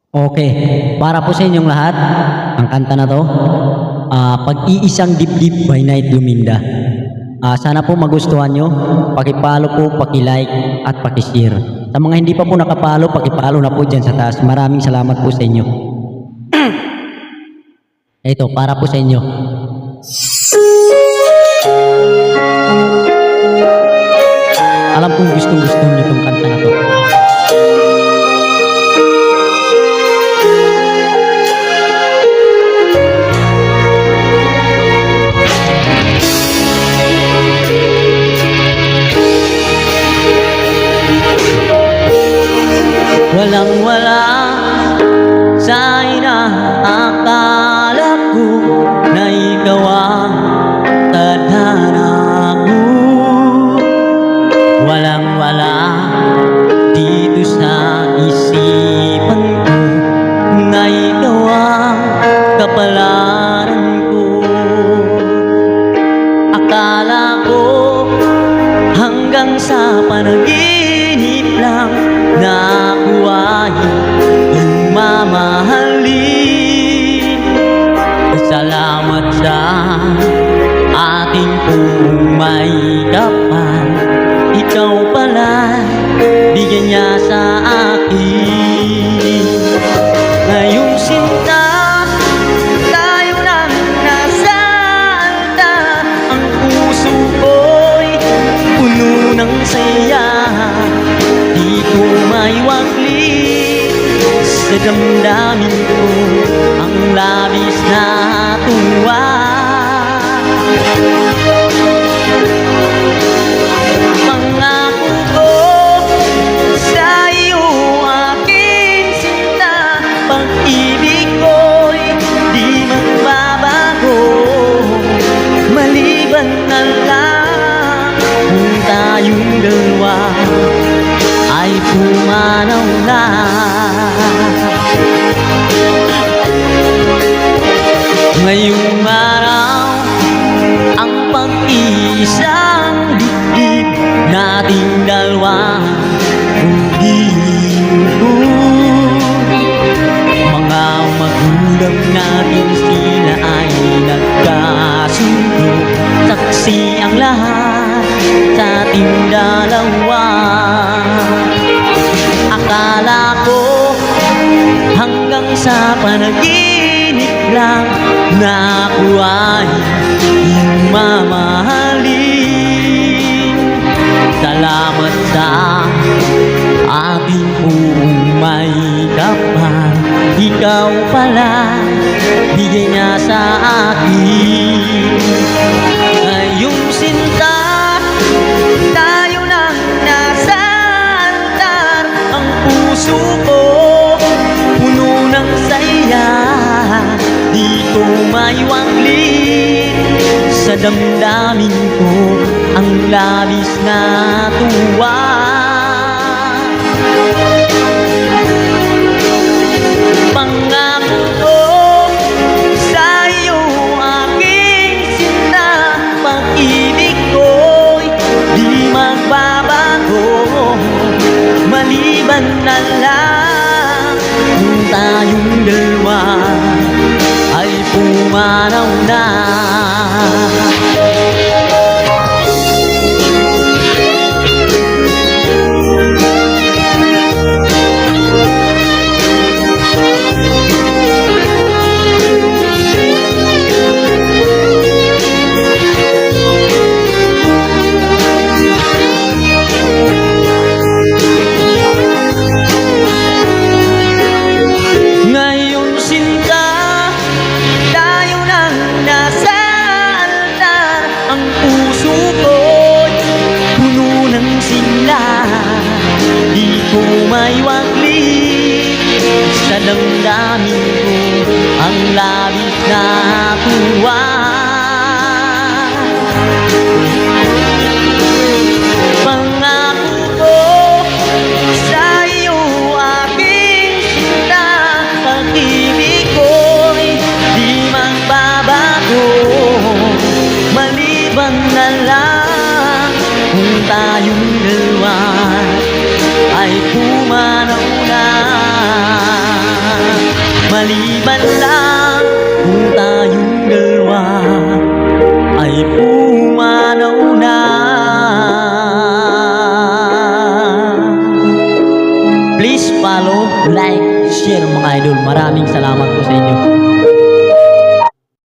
Okay, para po sa inyong lahat, ang kanta na to, Pag-iisang Dibdib by Night Luminda. Sana po magustuhan nyo, pakipalo po, pakilike at pakishare. Sa mga hindi pa po nakapalo, pakipalo na po dyan sa taas. Maraming salamat po sa inyo. Ito, para po sa inyo. Alam kong gustong-gusto nyo itong kanta na to. Walang-wala sa inaakala ko na ikaw ang tadhana ko. Walang-wala dito sa isipan ko na ikaw ang kapalaran ko. Akala ko hanggang sa panaginip lang na ako ay iyong mamahalin. Salamat sa ating pong may kapal. Ikaw pala bigyan niya sa akin. Ngayong sinta tayo nang nasa altar. Ang puso ko'y puno ng saya. Di ko maiwaglit sa damdamin ko ang labis na tuwa. Pangako ko sa iyo aking sinta, pag-ibig ko'y di magbabago. Maliban na lang kung tayong dalawa ay pumanaw na. Ngayong araw ang pag-iisang dibdib nating dalawa mga magulang natin sila ay nagkasundo. Saksi ang lahat sa ating dalawa. Akala ko hanggang sa panaginip lang na ako ay iyong mamahalin. Salamat sa ating buong may kapal. Ikaw pala bigay niya sa akin. Ngayong sinta tayo nang nasa altar. Ang puso ko puno ng saya. Di ko maiwaglit sa damdamin ko ang labis na tuwa. Pangako ko sa iyo aking sinta, pag-ibig ko'y di magbabago. Maliban na lang kung tayong dalawa ay pumanaw na. Ngayong sinta tayo nang nasa altar. Ang puso ko'y puno ng sigla. Di ko maiwaglit sa damdamin ko ang labis na tuwa. Pangako ko sa iyo aking sinta, pag-ibig ko'y di magbabago. Maliban na lang kung tayong dalawa ay pumanaw na. man lang kung tayong dalawa ay pumanaw na. Please follow, like, share mga idol. Maraming salamat po sa inyo.